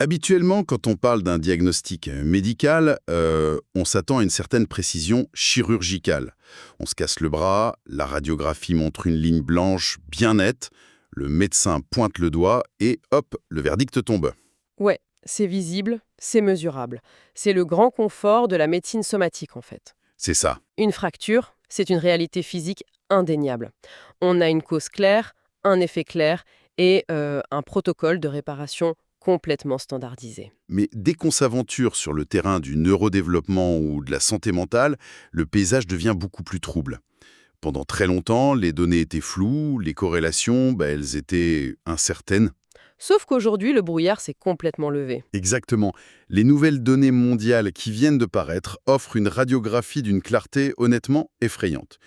Habituellement, quand on parle d'un diagnostic médical, on s'attend à une certaine précision chirurgicale. On se casse le bras, la radiographie montre une ligne blanche bien nette, le médecin pointe le doigt et hop, le verdict tombe. Ouais, c'est visible, c'est mesurable. C'est le grand confort de la médecine somatique en fait. C'est ça. Une fracture, c'est une réalité physique indéniable. On a une cause claire, un effet clair et un protocole de réparation complètement standardisé. Mais dès qu'on s'aventure sur le terrain du neurodéveloppement ou de la santé mentale, le paysage devient beaucoup plus trouble. Pendant très longtemps, les données étaient floues, les corrélations, elles étaient incertaines. Sauf qu'aujourd'hui, le brouillard s'est complètement levé. Exactement. Les nouvelles données mondiales qui viennent de paraître offrent une radiographie d'une clarté honnêtement effrayante.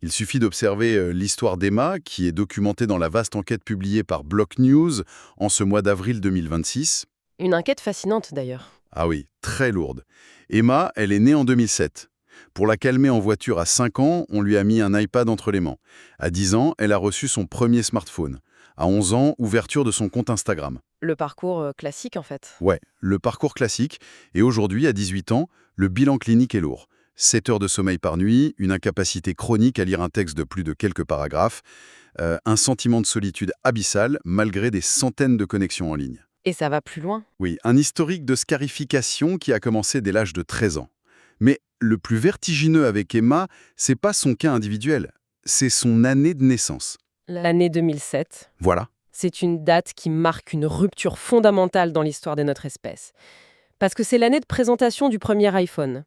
Il suffit d'observer l'histoire d'Emma, qui est documentée dans la vaste enquête publiée par Block News en ce mois d'avril 2026. Une enquête fascinante d'ailleurs. Ah oui, très lourde. Emma, elle est née en 2007. Pour la calmer en voiture à 5 ans, on lui a mis un iPad entre les mains. À 10 ans, elle a reçu son premier smartphone. À 11 ans, ouverture de son compte Instagram. Le parcours classique en fait. Ouais, le parcours classique. Et aujourd'hui, à 18 ans, le bilan clinique est lourd. 7 heures de sommeil par nuit, une incapacité chronique à lire un texte de plus de quelques paragraphes, un sentiment de solitude abyssal malgré des centaines de connexions en ligne. Et ça va plus loin. Oui, un historique de scarification qui a commencé dès l'âge de 13 ans. Mais le plus vertigineux avec Emma, c'est pas son cas individuel, c'est son année de naissance. L'année 2007, Voilà. c'est une date qui marque une rupture fondamentale dans l'histoire de notre espèce. Parce que c'est l'année de présentation du premier iPhone.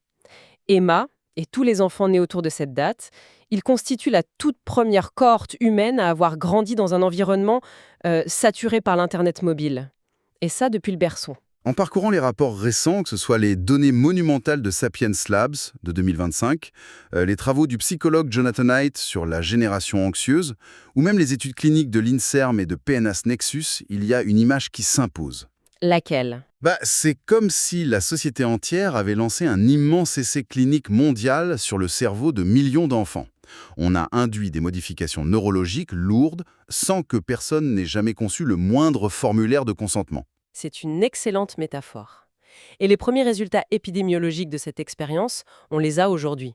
Emma, et tous les enfants nés autour de cette date, ils constituent la toute première cohorte humaine à avoir grandi dans un environnement saturé par l'Internet mobile. Et ça depuis le berceau. En parcourant les rapports récents, que ce soit les données monumentales de Sapiens Labs de 2025, les travaux du psychologue Jonathan Haidt sur la génération anxieuse, ou même les études cliniques de l'INSERM et de PNAS Nexus, il y a une image qui s'impose. Laquelle? C'est comme si la société entière avait lancé un immense essai clinique mondial sur le cerveau de millions d'enfants. On a induit des modifications neurologiques lourdes sans que personne n'ait jamais conçu le moindre formulaire de consentement. C'est une excellente métaphore. Et les premiers résultats épidémiologiques de cette expérience, on les a aujourd'hui.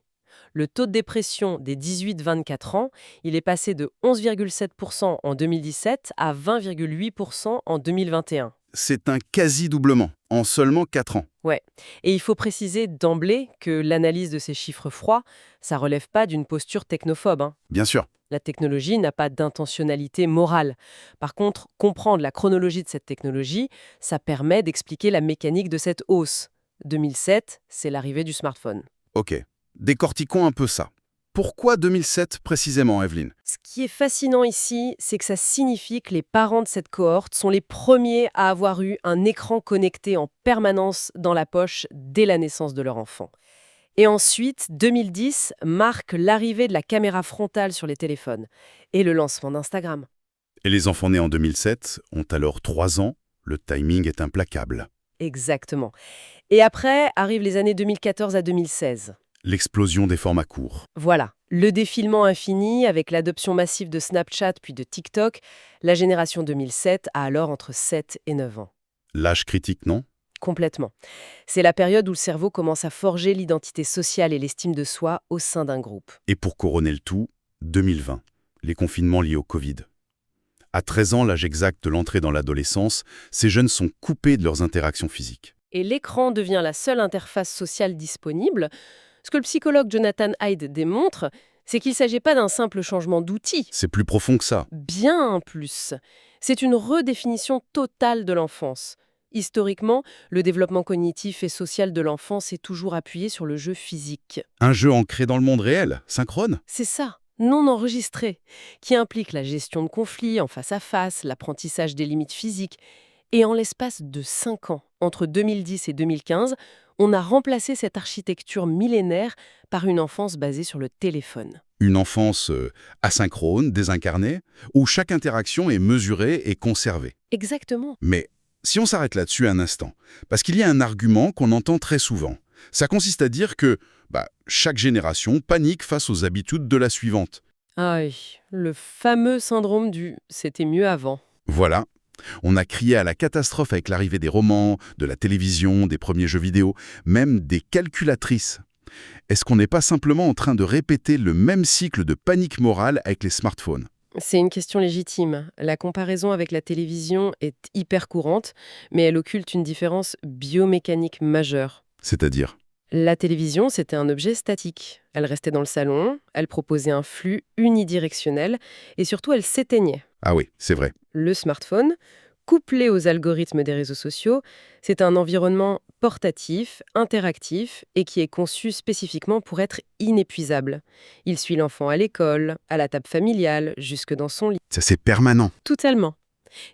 Le taux de dépression des 18-24 ans, il est passé de 11,7% en 2017 à 20,8% en 2021. C'est un quasi-doublement en seulement 4 ans. Ouais. Et il faut préciser d'emblée que l'analyse de ces chiffres froids, ça relève pas d'une posture technophobe, hein. Bien sûr. La technologie n'a pas d'intentionnalité morale. Par contre, comprendre la chronologie de cette technologie, ça permet d'expliquer la mécanique de cette hausse. 2007, c'est l'arrivée du smartphone. Ok. Décortiquons un peu ça. Pourquoi 2007 précisément, Evelyne? Ce qui est fascinant ici, c'est que ça signifie que les parents de cette cohorte sont les premiers à avoir eu un écran connecté en permanence dans la poche dès la naissance de leur enfant. Et ensuite, 2010 marque l'arrivée de la caméra frontale sur les téléphones et le lancement d'Instagram. Et les enfants nés en 2007 ont alors 3 ans. Le timing est implacable. Exactement. Et après arrivent les années 2014 à 2016. L'explosion des formats courts. Voilà, le défilement infini avec l'adoption massive de Snapchat puis de TikTok, la génération 2007 a alors entre 7 et 9 ans. L'âge critique, non? Complètement. C'est la période où le cerveau commence à forger l'identité sociale et l'estime de soi au sein d'un groupe. Et pour couronner le tout, 2020, les confinements liés au Covid. À 13 ans, l'âge exact de l'entrée dans l'adolescence, ces jeunes sont coupés de leurs interactions physiques. Et l'écran devient la seule interface sociale disponible. Ce que le psychologue Jonathan Haidt démontre, c'est qu'il ne s'agit pas d'un simple changement d'outil. C'est plus profond que ça. Bien plus. C'est une redéfinition totale de l'enfance. Historiquement, le développement cognitif et social de l'enfance est toujours appuyé sur le jeu physique. Un jeu ancré dans le monde réel, synchrone? C'est ça, non enregistré, qui implique la gestion de conflits en face à face, l'apprentissage des limites physiques. Et en l'espace de 5 ans, entre 2010 et 2015, on a remplacé cette architecture millénaire par une enfance basée sur le téléphone. Une enfance asynchrone, désincarnée, où chaque interaction est mesurée et conservée. Exactement. Mais si on s'arrête là-dessus un instant, parce qu'il y a un argument qu'on entend très souvent. Ça consiste à dire que chaque génération panique face aux habitudes de la suivante. Ah oui, le fameux syndrome du « c'était mieux avant ». Voilà. On a crié à la catastrophe avec l'arrivée des romans, de la télévision, des premiers jeux vidéo, même des calculatrices. Est-ce qu'on n'est pas simplement en train de répéter le même cycle de panique morale avec les smartphones? C'est une question légitime. La comparaison avec la télévision est hyper courante, mais elle occulte une différence biomécanique majeure. C'est-à-dire? La télévision, c'était un objet statique. Elle restait dans le salon, elle proposait un flux unidirectionnel et surtout elle s'éteignait. Ah oui, c'est vrai. Le smartphone, couplé aux algorithmes des réseaux sociaux, c'est un environnement portatif, interactif et qui est conçu spécifiquement pour être inépuisable. Il suit l'enfant à l'école, à la table familiale, jusque dans son lit. Ça, c'est permanent. Totalement.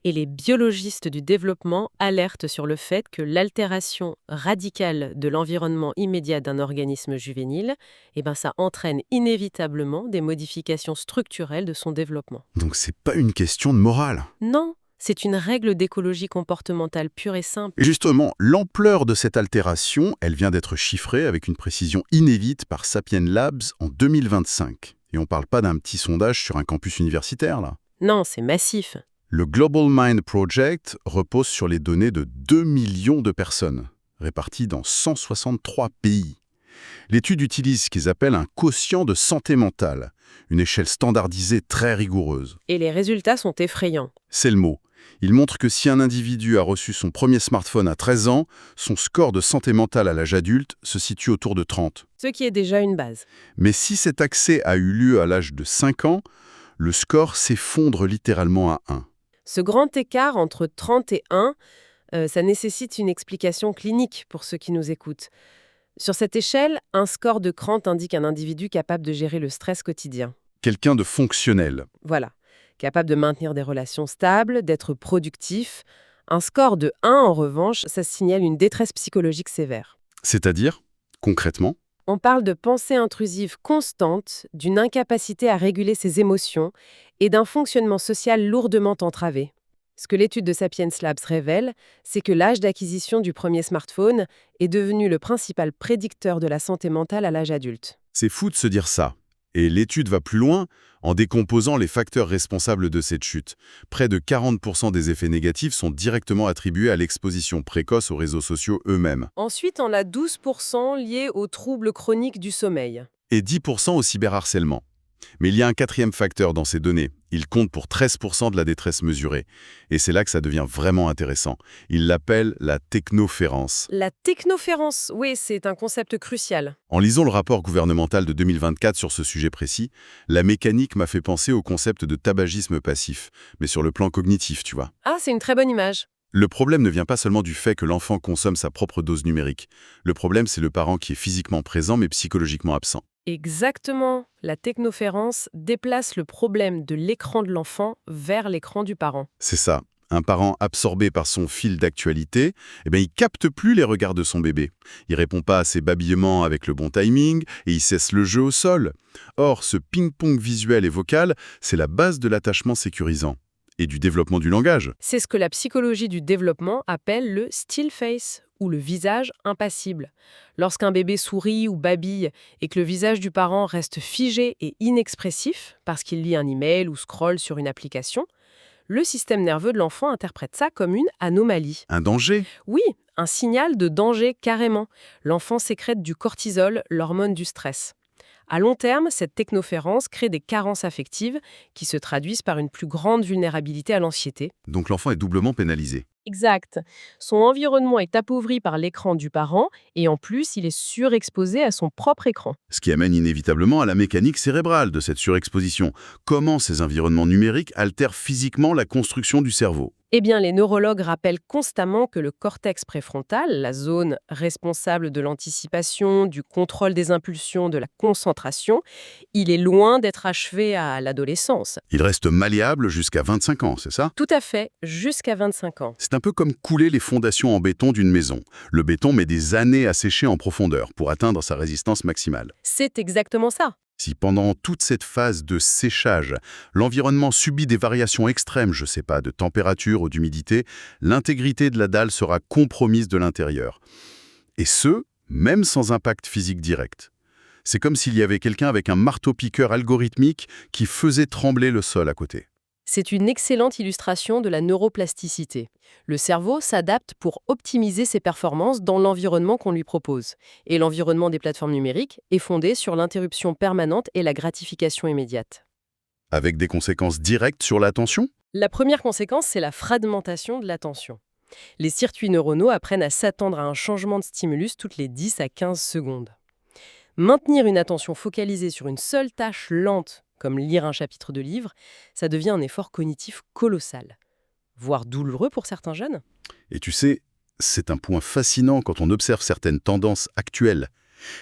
Et les biologistes du développement alertent sur le fait que l'altération radicale de l'environnement immédiat d'un organisme juvénile, ça entraîne inévitablement des modifications structurelles de son développement. Donc c'est pas une question de morale. Non, c'est une règle d'écologie comportementale pure et simple. Et justement, l'ampleur de cette altération, elle vient d'être chiffrée avec une précision inédite par Sapien Labs en 2025. Et on parle pas d'un petit sondage sur un campus universitaire, là. Non, c'est massif. Le Global Mind Project repose sur les données de 2 millions de personnes, réparties dans 163 pays. L'étude utilise ce qu'ils appellent un quotient de santé mentale, une échelle standardisée très rigoureuse. Et les résultats sont effrayants. C'est le mot. Il montre que si un individu a reçu son premier smartphone à 13 ans, son score de santé mentale à l'âge adulte se situe autour de 30. Ce qui est déjà une base. Mais si cet accès a eu lieu à l'âge de 5 ans, le score s'effondre littéralement à 1. Ce grand écart entre 30 et 1, ça nécessite une explication clinique pour ceux qui nous écoutent. Sur cette échelle, un score de Krant indique un individu capable de gérer le stress quotidien. Quelqu'un de fonctionnel. Voilà, capable de maintenir des relations stables, d'être productif. Un score de 1, en revanche, ça signale une détresse psychologique sévère. C'est-à-dire, concrètement, on parle de pensée intrusive constante, d'une incapacité à réguler ses émotions et d'un fonctionnement social lourdement entravé. Ce que l'étude de Sapiens Labs révèle, c'est que l'âge d'acquisition du premier smartphone est devenu le principal prédicteur de la santé mentale à l'âge adulte. c'est fou de se dire ça. Et l'étude va plus loin en décomposant les facteurs responsables de cette chute. Près de 40% des effets négatifs sont directement attribués à l'exposition précoce aux réseaux sociaux eux-mêmes. Ensuite, on a 12% liés aux troubles chroniques du sommeil. Et 10% au cyberharcèlement. Mais il y a un quatrième facteur dans ces données. Il compte pour 13% de la détresse mesurée. Et c'est là que ça devient vraiment intéressant. Il l'appelle la technoférence. La technoférence, oui, c'est un concept crucial. En lisant le rapport gouvernemental de 2024 sur ce sujet précis, la mécanique m'a fait penser au concept de tabagisme passif, mais sur le plan cognitif, tu vois. Ah, c'est une très bonne image. Le problème ne vient pas seulement du fait que l'enfant consomme sa propre dose numérique. Le problème, c'est le parent qui est physiquement présent mais psychologiquement absent. Exactement. La technoférence déplace le problème de l'écran de l'enfant vers l'écran du parent. C'est ça. Un parent absorbé par son fil d'actualité, il capte plus les regards de son bébé. Il répond pas à ses babillements avec le bon timing et il cesse le jeu au sol. Or, ce ping-pong visuel et vocal, c'est la base de l'attachement sécurisant et du développement du langage. C'est ce que la psychologie du développement appelle le still face, ou le visage impassible. Lorsqu'un bébé sourit ou babille et que le visage du parent reste figé et inexpressif parce qu'il lit un email ou scrolle sur une application, le système nerveux de l'enfant interprète ça comme une anomalie. Un danger? Oui, un signal de danger carrément. L'enfant sécrète du cortisol, l'hormone du stress. À long terme, cette technoférence crée des carences affectives qui se traduisent par une plus grande vulnérabilité à l'anxiété. Donc l'enfant est doublement pénalisé. Exact. Son environnement est appauvri par l'écran du parent et en plus, il est surexposé à son propre écran. Ce qui amène inévitablement à la mécanique cérébrale de cette surexposition. Comment ces environnements numériques altèrent physiquement la construction du cerveau? Eh bien, les neurologues rappellent constamment que le cortex préfrontal, la zone responsable de l'anticipation, du contrôle des impulsions, de la concentration, il est loin d'être achevé à l'adolescence. Il reste malléable jusqu'à 25 ans, c'est ça? Tout à fait, jusqu'à 25 ans. C'est un peu comme couler les fondations en béton d'une maison. Le béton met des années à sécher en profondeur pour atteindre sa résistance maximale. C'est exactement ça. Si pendant toute cette phase de séchage, l'environnement subit des variations extrêmes, je sais pas, de température ou d'humidité, l'intégrité de la dalle sera compromise de l'intérieur. Et ce, même sans impact physique direct. C'est comme s'il y avait quelqu'un avec un marteau-piqueur algorithmique qui faisait trembler le sol à côté. C'est une excellente illustration de la neuroplasticité. Le cerveau s'adapte pour optimiser ses performances dans l'environnement qu'on lui propose. Et l'environnement des plateformes numériques est fondé sur l'interruption permanente et la gratification immédiate. Avec des conséquences directes sur l'attention? La première conséquence, c'est la fragmentation de l'attention. Les circuits neuronaux apprennent à s'attendre à un changement de stimulus toutes les 10 à 15 secondes. Maintenir une attention focalisée sur une seule tâche lente, comme lire un chapitre de livre, ça devient un effort cognitif colossal, voire douloureux pour certains jeunes. Et tu sais, c'est un point fascinant quand on observe certaines tendances actuelles.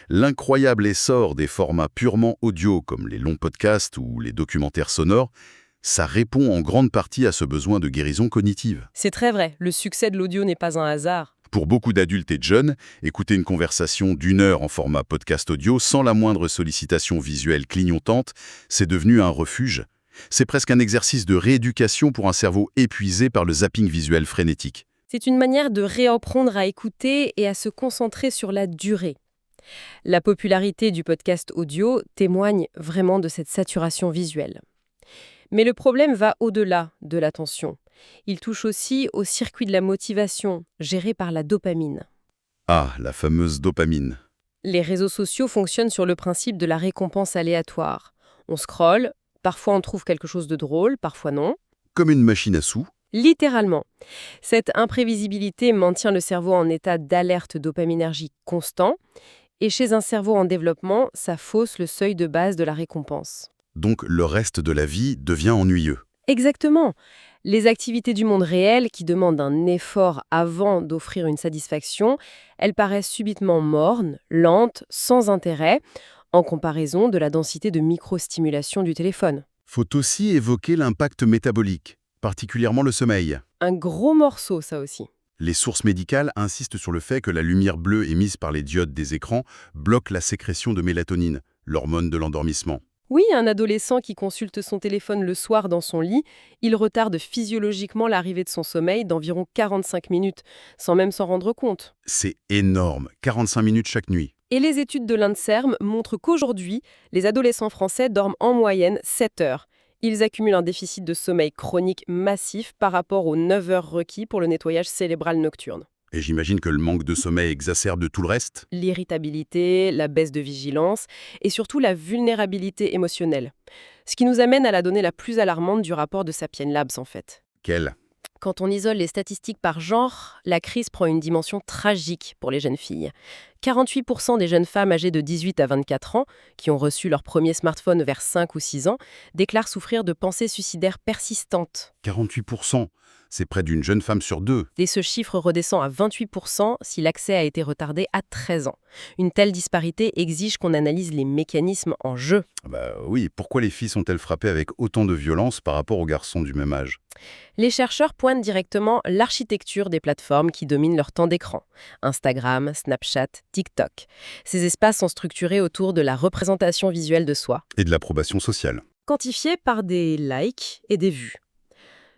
L'incroyable essor des formats purement audio, comme les longs podcasts ou les documentaires sonores, ça répond en grande partie à ce besoin de guérison cognitive. C'est très vrai, le succès de l'audio n'est pas un hasard. Pour beaucoup d'adultes et de jeunes, écouter une conversation d'1 heure en format podcast audio sans la moindre sollicitation visuelle clignotante, c'est devenu un refuge. C'est presque un exercice de rééducation pour un cerveau épuisé par le zapping visuel frénétique. C'est une manière de réapprendre à écouter et à se concentrer sur la durée. La popularité du podcast audio témoigne vraiment de cette saturation visuelle. Mais le problème va au-delà de l'attention. Il touche aussi au circuit de la motivation, géré par la dopamine. Ah, la fameuse dopamine. Les réseaux sociaux fonctionnent sur le principe de la récompense aléatoire. On scrolle, parfois on trouve quelque chose de drôle, parfois non. Comme une machine à sous. Littéralement. Cette imprévisibilité maintient le cerveau en état d'alerte dopaminergique constant, et chez un cerveau en développement, ça fausse le seuil de base de la récompense. Donc le reste de la vie devient ennuyeux. Exactement. Les activités du monde réel qui demandent un effort avant d'offrir une satisfaction, elles paraissent subitement mornes, lentes, sans intérêt, en comparaison de la densité de microstimulation du téléphone. Faut aussi évoquer l'impact métabolique, particulièrement le sommeil. Un gros morceau, ça aussi. Les sources médicales insistent sur le fait que la lumière bleue émise par les diodes des écrans bloque la sécrétion de mélatonine, l'hormone de l'endormissement. Oui, un adolescent qui consulte son téléphone le soir dans son lit, il retarde physiologiquement l'arrivée de son sommeil d'environ 45 minutes, sans même s'en rendre compte. C'est énorme, 45 minutes chaque nuit. Et les études de l'INSERM montrent qu'aujourd'hui, les adolescents français dorment en moyenne 7 heures. Ils accumulent un déficit de sommeil chronique massif par rapport aux 9 heures requis pour le nettoyage cérébral nocturne. Et j'imagine que le manque de sommeil exacerbe tout le reste. L'irritabilité, la baisse de vigilance et surtout la vulnérabilité émotionnelle. Ce qui nous amène à la donnée la plus alarmante du rapport de Sapiens Labs en fait. Quelle? Quand on isole les statistiques par genre, la crise prend une dimension tragique pour les jeunes filles. 48% des jeunes femmes âgées de 18 à 24 ans, qui ont reçu leur premier smartphone vers 5 ou 6 ans, déclarent souffrir de pensées suicidaires persistantes. 48%, c'est près d'une jeune femme sur 2. Et ce chiffre redescend à 28% si l'accès a été retardé à 13 ans. Une telle disparité exige qu'on analyse les mécanismes en jeu. Bah oui, pourquoi les filles sont-elles frappées avec autant de violence par rapport aux garçons du même âge? Les chercheurs pointent directement l'architecture des plateformes qui dominent leur temps d'écran. Instagram, Snapchat, TikTok. Ces espaces sont structurés autour de la représentation visuelle de soi, Et de l'approbation sociale. quantifiés par des likes et des vues.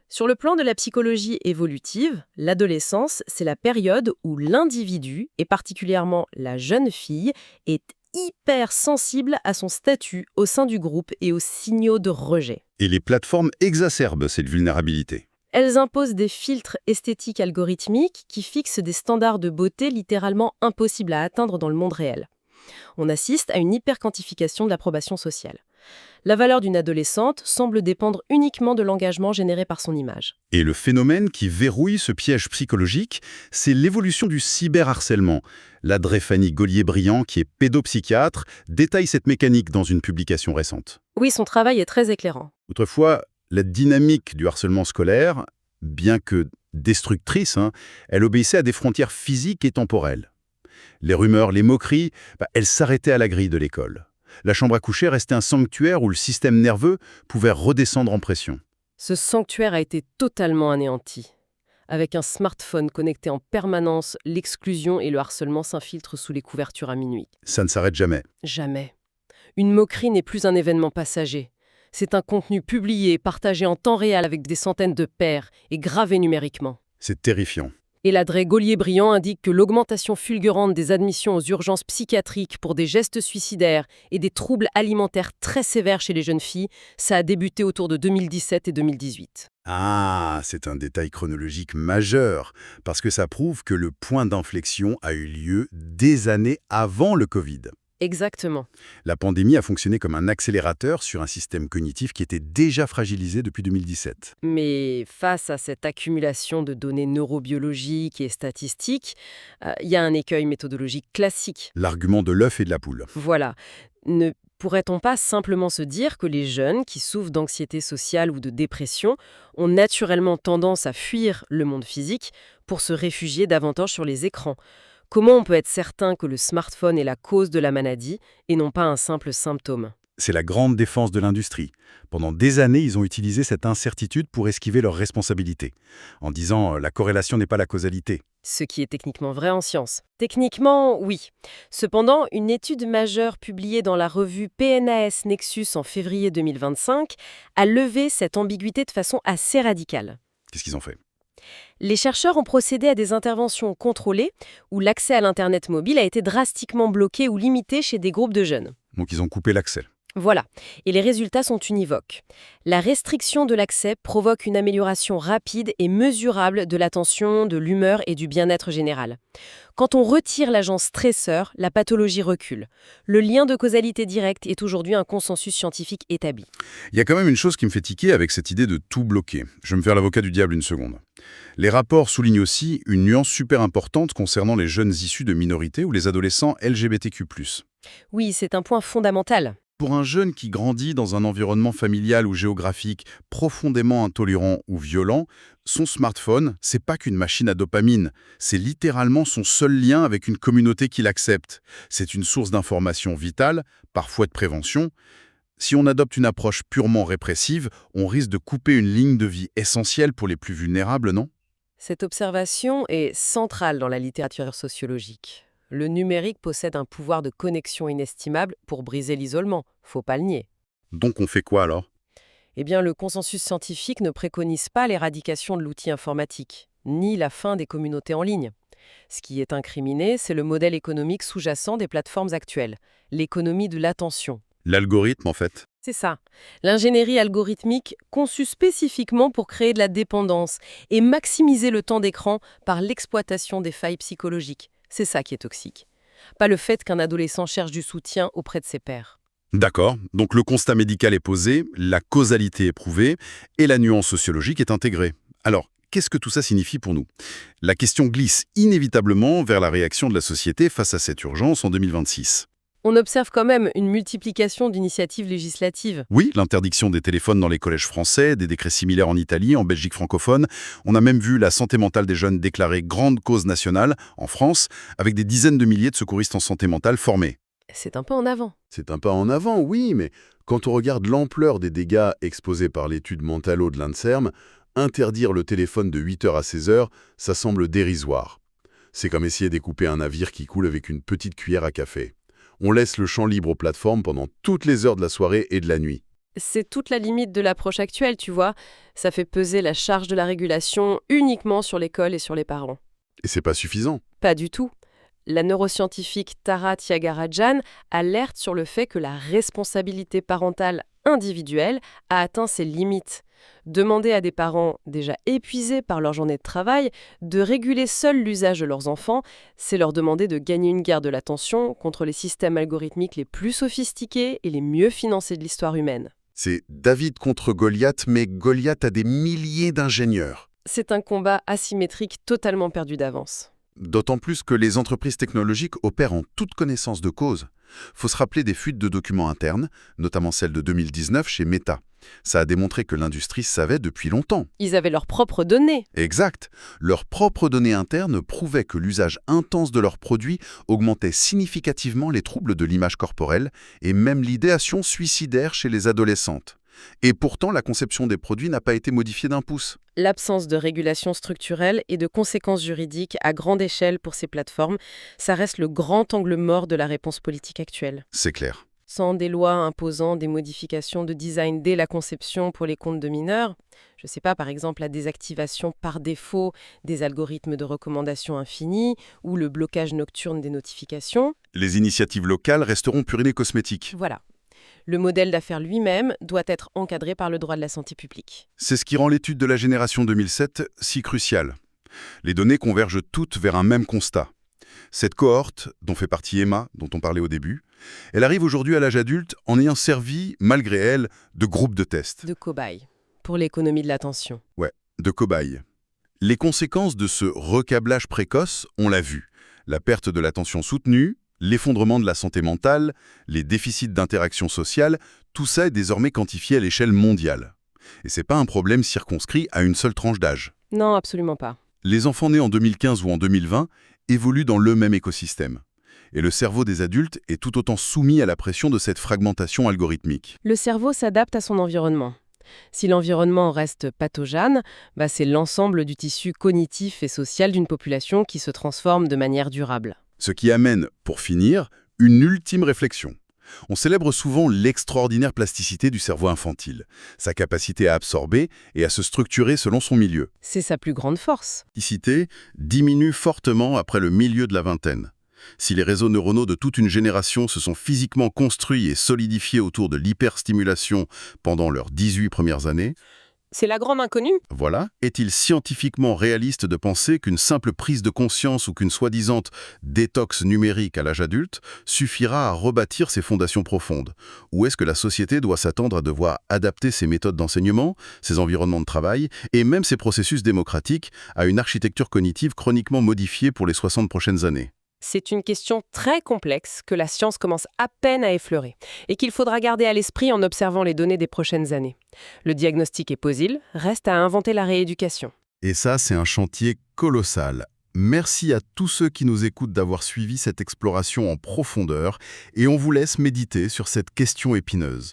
Sur le plan de la psychologie évolutive, l'adolescence, c'est la période où l'individu, et particulièrement la jeune fille, est hyper sensible à son statut au sein du groupe et aux signaux de rejet. Et les plateformes exacerbent cette vulnérabilité. Elles imposent des filtres esthétiques algorithmiques qui fixent des standards de beauté littéralement impossibles à atteindre dans le monde réel. On assiste à une hyperquantification de l'approbation sociale. La valeur d'une adolescente semble dépendre uniquement de l'engagement généré par son image. Et le phénomène qui verrouille ce piège psychologique, c'est l'évolution du cyberharcèlement. La Fanny Gaulier-Briand, qui est pédopsychiatre, détaille cette mécanique dans une publication récente. Oui, son travail est très éclairant. Autrefois, la dynamique du harcèlement scolaire, bien que destructrice, elle obéissait à des frontières physiques et temporelles. Les rumeurs, les moqueries, elles s'arrêtaient à la grille de l'école. La chambre à coucher restait un sanctuaire où le système nerveux pouvait redescendre en pression. Ce sanctuaire a été totalement anéanti. Avec un smartphone connecté en permanence, l'exclusion et le harcèlement s'infiltrent sous les couvertures à minuit. Ça ne s'arrête jamais. Jamais. Une moquerie n'est plus un événement passager. C'est un contenu publié, partagé en temps réel avec des centaines de pairs et gravé numériquement. C'est terrifiant. Et l'adresse Gaulier-Briand indique que l'augmentation fulgurante des admissions aux urgences psychiatriques pour des gestes suicidaires et des troubles alimentaires très sévères chez les jeunes filles, ça a débuté autour de 2017 et 2018. Ah, c'est un détail chronologique majeur, parce que ça prouve que le point d'inflexion a eu lieu des années avant le Covid. Exactement. La pandémie a fonctionné comme un accélérateur sur un système cognitif qui était déjà fragilisé depuis 2017. Mais face à cette accumulation de données neurobiologiques et statistiques, il y a un écueil méthodologique classique. L'argument de l'œuf et de la poule. Voilà. Ne pourrait-on pas simplement se dire que les jeunes qui souffrent d'anxiété sociale ou de dépression ont naturellement tendance à fuir le monde physique pour se réfugier davantage sur les écrans ? Comment on peut être certain que le smartphone est la cause de la maladie et non pas un simple symptôme ? C'est la grande défense de l'industrie. Pendant des années, ils ont utilisé cette incertitude pour esquiver leurs responsabilités, en disant la corrélation n'est pas la causalité. Ce qui est techniquement vrai en science. Techniquement, oui. Cependant, une étude majeure publiée dans la revue PNAS Nexus en février 2025 a levé cette ambiguïté de façon assez radicale. Qu'est-ce qu'ils ont fait? Les chercheurs ont procédé à des interventions contrôlées où l'accès à l'Internet mobile a été drastiquement bloqué ou limité chez des groupes de jeunes. Donc ils ont coupé l'accès. Voilà, et les résultats sont univoques. La restriction de l'accès provoque une amélioration rapide et mesurable de l'attention, de l'humeur et du bien-être général. Quand on retire l'agent stresseur, la pathologie recule. Le lien de causalité directe est aujourd'hui un consensus scientifique établi. Il y a quand même une chose qui me fait tiquer avec cette idée de tout bloquer. Je vais me faire l'avocat du diable une seconde. Les rapports soulignent aussi une nuance super importante concernant les jeunes issus de minorités ou les adolescents LGBTQ+. Oui, c'est un point fondamental. Pour un jeune qui grandit dans un environnement familial ou géographique profondément intolérant ou violent, son smartphone, c'est pas qu'une machine à dopamine, c'est littéralement son seul lien avec une communauté qui l'accepte. C'est une source d'information vitale, parfois de prévention. Si on adopte une approche purement répressive, on risque de couper une ligne de vie essentielle pour les plus vulnérables, non? Cette observation est centrale dans la littérature sociologique. Le numérique possède un pouvoir de connexion inestimable pour briser l'isolement, faut pas le nier. Donc on fait quoi alors? Eh bien, le consensus scientifique ne préconise pas l'éradication de l'outil informatique, ni la fin des communautés en ligne. Ce qui est incriminé, c'est le modèle économique sous-jacent des plateformes actuelles, l'économie de l'attention. L'algorithme en fait. C'est ça. L'ingénierie algorithmique conçue spécifiquement pour créer de la dépendance et maximiser le temps d'écran par l'exploitation des failles psychologiques. C'est ça qui est toxique. Pas le fait qu'un adolescent cherche du soutien auprès de ses pairs. D'accord, donc le constat médical est posé, la causalité est prouvée et la nuance sociologique est intégrée. Alors, qu'est-ce que tout ça signifie pour nous? La question glisse inévitablement vers la réaction de la société face à cette urgence en 2026. On observe quand même une multiplication d'initiatives législatives. Oui, l'interdiction des téléphones dans les collèges français, des décrets similaires en Italie, en Belgique francophone. On a même vu la santé mentale des jeunes déclarée grande cause nationale en France, avec des dizaines de milliers de secouristes en santé mentale formés. C'est un pas en avant. C'est un pas en avant, oui, mais quand on regarde l'ampleur des dégâts exposés par l'étude Mentalo de l'INSERM, interdire le téléphone de 8h à 16h, ça semble dérisoire. C'est comme essayer d'écouper un navire qui coule avec une petite cuillère à café. On laisse le champ libre aux plateformes pendant toutes les heures de la soirée et de la nuit. C'est toute la limite de l'approche actuelle, tu vois. Ça fait peser la charge de la régulation uniquement sur l'école et sur les parents. Et c'est pas suffisant. Pas du tout. La neuroscientifique Tara Tyagarajan alerte sur le fait que la responsabilité parentale individuelle a atteint ses limites. Demander à des parents déjà épuisés par leur journée de travail de réguler seuls l'usage de leurs enfants, c'est leur demander de gagner une guerre de l'attention contre les systèmes algorithmiques les plus sophistiqués et les mieux financés de l'histoire humaine. C'est David contre Goliath, mais Goliath a des milliers d'ingénieurs. C'est un combat asymétrique totalement perdu d'avance. D'autant plus que les entreprises technologiques opèrent en toute connaissance de cause. Faut se rappeler des fuites de documents internes, notamment celle de 2019 chez Meta. Ça a démontré que l'industrie savait depuis longtemps. Ils avaient leurs propres données. Exact. Leurs propres données internes prouvaient que l'usage intense de leurs produits augmentait significativement les troubles de l'image corporelle et même l'idéation suicidaire chez les adolescentes. Et pourtant, la conception des produits n'a pas été modifiée d'un pouce. L'absence de régulation structurelle et de conséquences juridiques à grande échelle pour ces plateformes, ça reste le grand angle mort de la réponse politique actuelle. C'est clair. Sans des lois imposant des modifications de design dès la conception pour les comptes de mineurs. Je ne sais pas, par exemple, la désactivation par défaut des algorithmes de recommandation infinie ou le blocage nocturne des notifications. Les initiatives locales resteront purines cosmétiques. Voilà. Le modèle d'affaires lui-même doit être encadré par le droit de la santé publique. C'est ce qui rend l'étude de la génération 2007 si cruciale. Les données convergent toutes vers un même constat. Cette cohorte, dont fait partie Emma, dont on parlait au début, elle arrive aujourd'hui à l'âge adulte en ayant servi, malgré elle, de groupe de test. De cobaye, pour l'économie de l'attention. Ouais, de cobayes. Les conséquences de ce recablage précoce, on l'a vu. La perte de l'attention soutenue, l'effondrement de la santé mentale, les déficits d'interaction sociale, tout ça est désormais quantifié à l'échelle mondiale. Et c'est pas un problème circonscrit à une seule tranche d'âge. Non, absolument pas. Les enfants nés en 2015 ou en 2020 évoluent dans le même écosystème. Et le cerveau des adultes est tout autant soumis à la pression de cette fragmentation algorithmique. Le cerveau s'adapte à son environnement. Si l'environnement reste pathogène, c'est l'ensemble du tissu cognitif et social d'une population qui se transforme de manière durable. Ce qui amène, pour finir, une ultime réflexion. On célèbre souvent l'extraordinaire plasticité du cerveau infantile, sa capacité à absorber et à se structurer selon son milieu. C'est sa plus grande force. La plasticité diminue fortement après le milieu de la vingtaine. Si les réseaux neuronaux de toute une génération se sont physiquement construits et solidifiés autour de l'hyperstimulation pendant leurs 18 premières années, C'est la grande inconnue. voilà, est-il scientifiquement réaliste de penser qu'une simple prise de conscience ou qu'une soi-disant détox numérique à l'âge adulte suffira à rebâtir ces fondations profondes? Ou est-ce que la société doit s'attendre à devoir adapter ses méthodes d'enseignement, ses environnements de travail et même ses processus démocratiques à une architecture cognitive chroniquement modifiée pour les 60 prochaines années? C'est une question très complexe que la science commence à peine à effleurer et qu'il faudra garder à l'esprit en observant les données des prochaines années. Le diagnostic est possible, reste à inventer la rééducation. Et ça, c'est un chantier colossal. Merci à tous ceux qui nous écoutent d'avoir suivi cette exploration en profondeur et on vous laisse méditer sur cette question épineuse.